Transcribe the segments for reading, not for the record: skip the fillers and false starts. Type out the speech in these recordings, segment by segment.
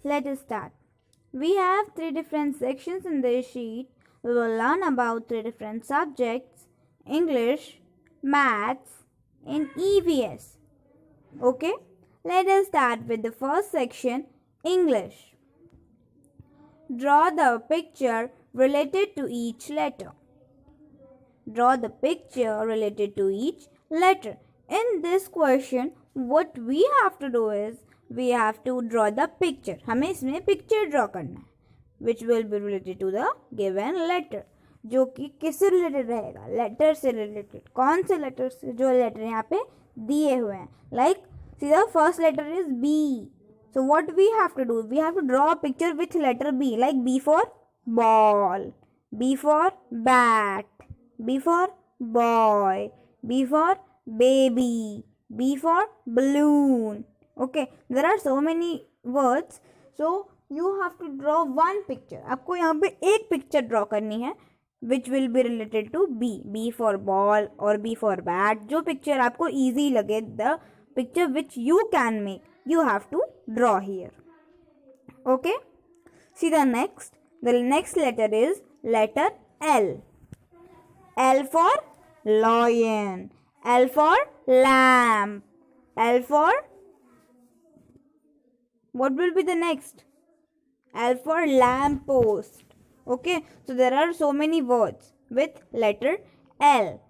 Let us start. We have 3 different sections in this sheet. We will learn about 3 different subjects: English, Maths, and EVS. Okay, let us start with the first section, English. Draw the picture related to each letter. Draw the picture related to each letter. In this question, what we have to do is, we have to draw the picture. हमें इसमें picture draw करना है, which will be related to the given letter. जो कि किससे related रहेगा? Letter से related. कौन से लेटर से? जो लेटर यहाँ पे दिए हुए हैं. Like see the first letter is B. So what we have to do? We have to draw a picture with letter B. Like B for ball, B for bat, B for boy, B for baby, B for balloon. Okay, there are so many words. So you have to draw one picture. आपको यहाँ पे एक picture draw करनी है which will be related to B. B for ball or B for bat. जो picture आपको easy लगे, the picture which you can make, you have to draw here. Okay, see the next. The next letter is letter L. L for lion, L for lamp, L for, what will be the next? L for lamp post. Okay, so there are so many words with letter L.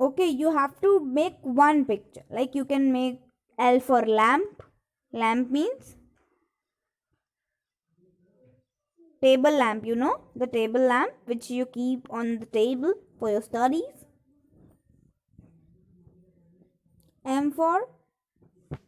Okay, you have to make one picture. Like you can make L for lamp. Lamp means table lamp, you know, the table lamp which you keep on the table for your studies. M for,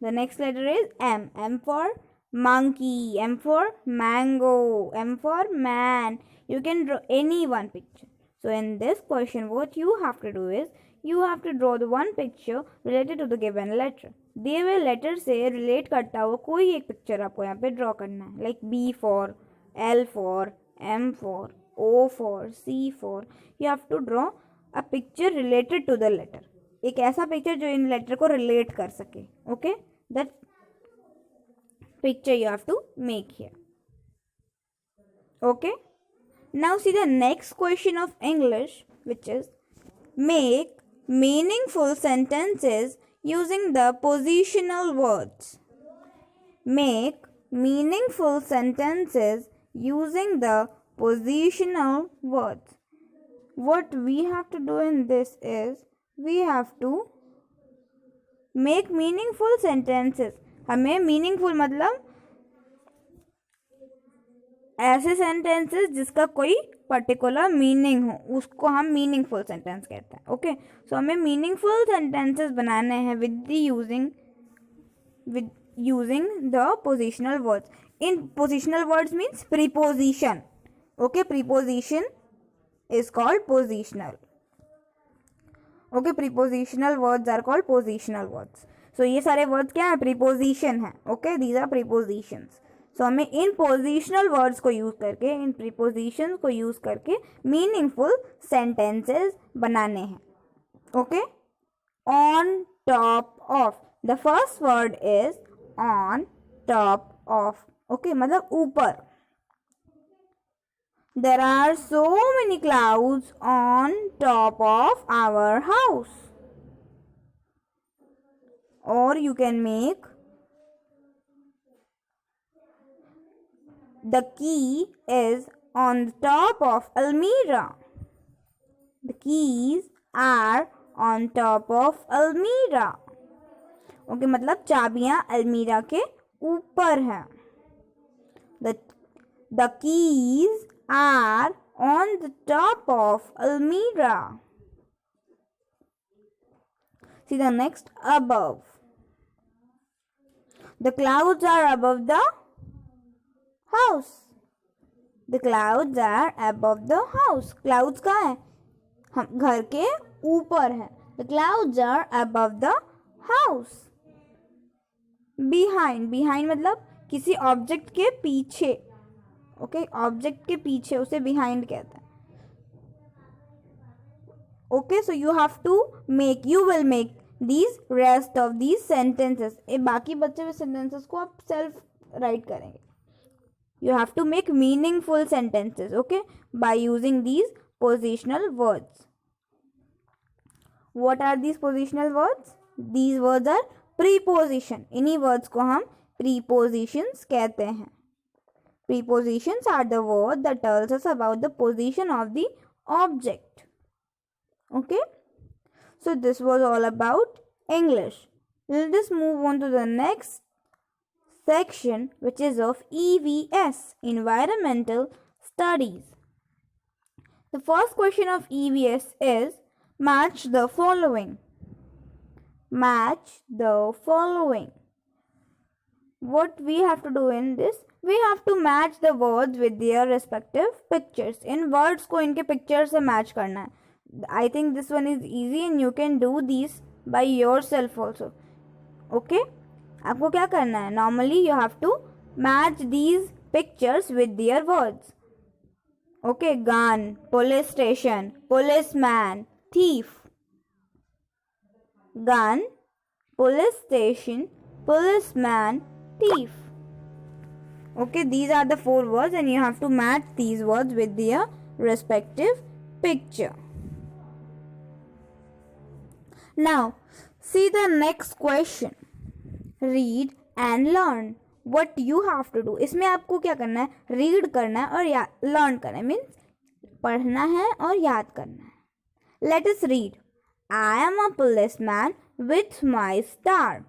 the next letter is M. M for monkey, M for mango, M for man. You can draw any one picture. So in this question, what you have to do is, you have to draw the one picture related to the given letter. दिए हुए letter से relate करता हुआ कोई एक picture आपको यहाँ पे ड्रॉ करना है. Like B for, L for, M for, O for, C for. You have to draw a picture related to the letter. एक ऐसा पिक्चर जो इन लेटर को रिलेट कर सके. Okay, that picture you have to make here. Okay, now see the next question of English, which is make meaningful sentences using the positional words. Make meaningful sentences using the positional words. What we have to do in this is, we have to make meaningful sentences. हमें meaningful मतलब ऐसे sentences जिसका कोई particular meaning हो, उसको हम meaningful sentence कहते हैं. ओके, सो हमें मीनिंगफुल सेंटेंसेस बनाने हैं with using the positional words. इन positional words means preposition. Okay, preposition is called positional. Okay, prepositional words are called positional words. So ये सारे वर्ड्स क्या है? प्रीपोजिशन है. Okay, these are prepositions. So हमें इन पोजिशनल वर्ड्स को use करके, इन प्रीपोजिशन को यूज करके मीनिंगफुल सेंटेंसेस बनाने हैं. Okay, on top of. The first word is on top of. Okay, मतलब ऊपर. There are so many clouds on top of our house. और you can make the key is on the top of Almira. The keys are on top of Almira. Okay, मतलब चाबियां अलमीरा के ऊपर हैं. The keys are on the top of Almira. See the next, above. The clouds are above the house. The clouds are above the house. Clouds कहाँ है? हम घर के ऊपर हैं. The clouds are above the house. Behind. Behind मतलब किसी object के पीछे. ओके, ऑब्जेक्ट के पीछे उसे behind कहते हैं. Okay, so you have to make, you will make these rest of these sentences. ये बाकी बचे हुए sentences को आप सेल्फ राइट करेंगे. You have to make meaningful sentences, okay, by using these positional words. What are these positional words? These words are preposition. इन्हीं words को हम prepositions कहते हैं. Prepositions are the word that tells us about the position of the object. Okay, so this was all about English. Let us move on to the next section, which is of EVS, Environmental Studies. The first question of EVS is match the following. Match the following. What we have to do in this? We have to match the words with their respective pictures. In words को इनके pictures से match करना है. I think this one is easy and you can do these by yourself also. Okay? आपको क्या करना है? Normally you have to match these pictures with their words. Okay, gun, police station, policeman, thief. Gun, police station, policeman, thief. Okay, these are the 4 words and you have to match these words with their respective picture. Now, see the next question. Read and learn. What you have to do. इसमें आपको क्या करना है? Read करना है और learn करना है. Means पढ़ना है और याद करना है. Let us read. I am a policeman with my star.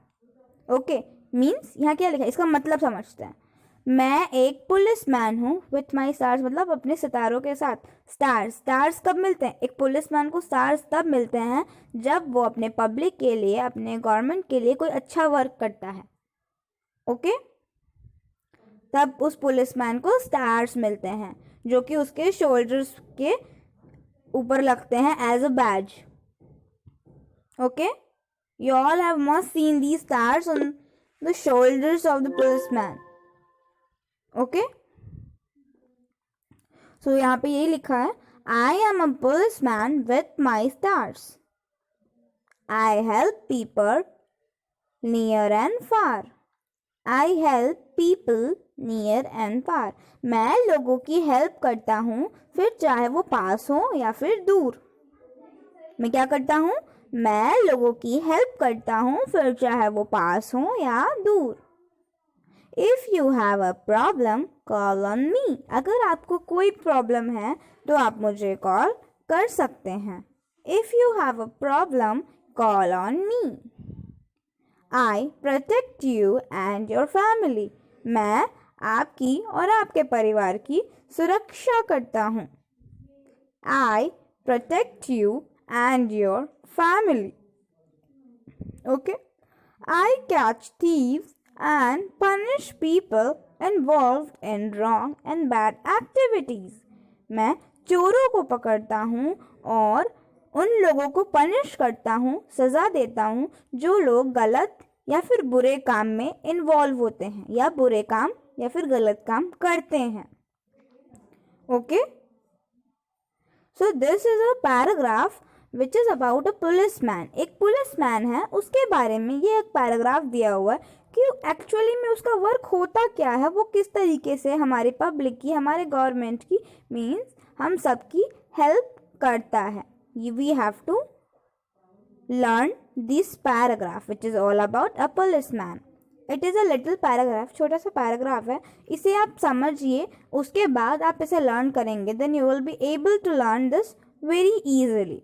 Okay. Means यहाँ क्या लिखा है? इसका मतलब समझते हैं. मैं एक पुलिसमैन हूँ विथ माई स्टार्स, मतलब अपने सितारों के साथ. स्टार्स कब मिलते हैं? एक पुलिसमैन को स्टार्स तब मिलते हैं जब वो अपने पब्लिक के लिए, अपने गवर्नमेंट के लिए कोई अच्छा वर्क करता है. ओके, तब उस पुलिसमैन को स्टार्स मिलते हैं जो कि उसके शोल्डर्स के ऊपर लगते हैं as a badge. Okay, you all have must seen the stars on the shoulders of the policeman. Okay, so यहाँ पे यही लिखा है, I am a policeman with my stars. I help people near and far. I help people near and far. मैं लोगों की help करता हूँ, फिर चाहे वो पास हो या फिर दूर. मैं क्या करता हूँ? मैं लोगों की हेल्प करता हूँ, फिर चाहे वो पास हो या दूर. If you have a problem, call on me. अगर आपको कोई प्रॉब्लम है तो आप मुझे कॉल कर सकते हैं. If you have a problem, call on me. I protect you and your family. मैं आपकी और आपके परिवार की सुरक्षा करता हूँ. I protect you and your family. Okay. I catch thieves and punish people involved in wrong and bad activities. मैं चोरों को पकड़ता हूँ और उन लोगों को पनिश करता हूँ, सज़ा देता हूँ जो लोग गलत या फिर बुरे काम में इन्वॉल्व होते हैं या बुरे काम या फिर गलत काम करते हैं. Okay, so this is a paragraph which is about a policeman. एक पुलिसमैन है, उसके बारे में ये एक पैराग्राफ दिया हुआ है कि एक्चुअली में उसका वर्क होता क्या है, वो किस तरीके से हमारे पब्लिक की, हमारे गवर्नमेंट की, मीन्स हम सबकी हेल्प करता है. We have to learn this paragraph which is all about a policeman. It is a little paragraph, छोटा सा पैराग्राफ है. इसे आप समझिए, उसके बाद आप इसे लर्न करेंगे, then you will be able to learn this very easily.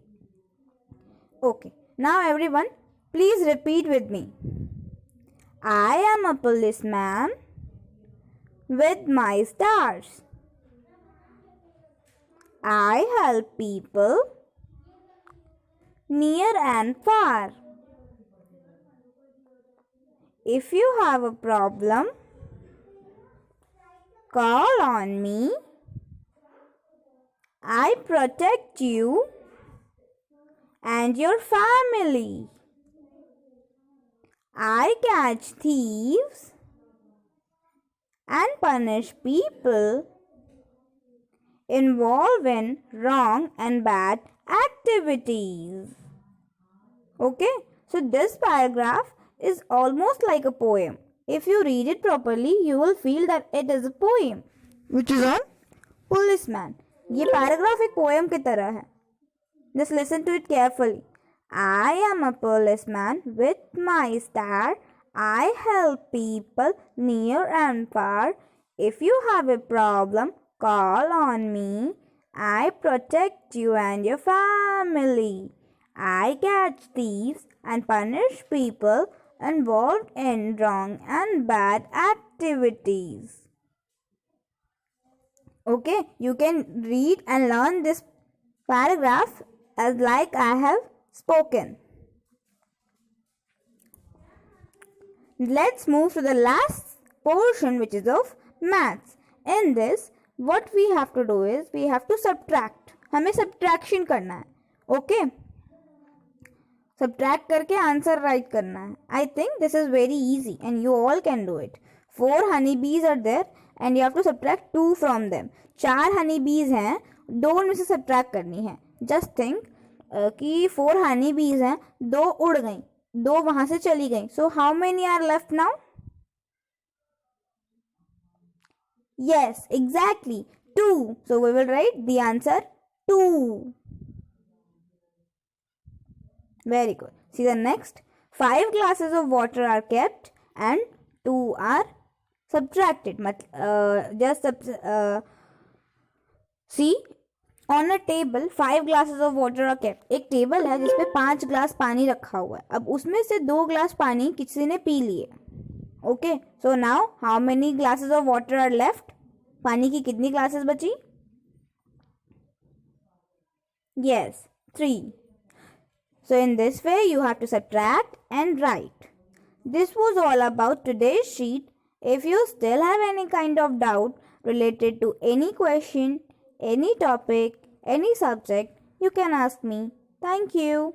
Okay, now everyone please repeat with me. I am a policeman with my stars. I help people near and far. If you have a problem, call on me. I protect you and your family. I catch thieves and punish people involved in wrong and bad activities. Okay, so this paragraph is almost like a poem. If you read it properly, you will feel that it is a poem, which is on policeman. ये paragraph एक poem की तरह है. Just listen to it carefully. I am a policeman with my star. I help people near and far. If you have a problem, call on me. I protect you and your family. I catch thieves and punish people involved in wrong and bad activities. Okay, you can read and learn this paragraph as like I have spoken. Let's move to the last portion, which is of maths. In this, what we have to do is we have to subtract. हमें subtraction करना है. Okay? Subtract करके answer write करना है. I think this is very easy and you all can do it. 4 honeybees are there and you have to subtract 2 from them. 4 honeybees हैं, 2 में से subtract करनी है. Just think कि 4 honeybees हैं, 2 उड़ गई, 2 वहां से चली गई. So how many are left now? Yes, exactly, 2. So we will write the answer 2. Very good. See the next. 5 glasses of water are kept and 2 are subtracted. See, on a table 5 glasses of water are kept. एक table है जिसपे 5 glass पानी रखा हुआ है. अब उसमें से 2 ग्लास पानी किसी ने पी लिए. Okay, so now how many glasses of water are left? पानी की कितनी ग्लासेस बची? Yes, 3. So in this way you have to subtract and write. This was all about today's sheet. If you still have any kind of doubt related to any question, any topic, any subject, you can ask me. Thank you.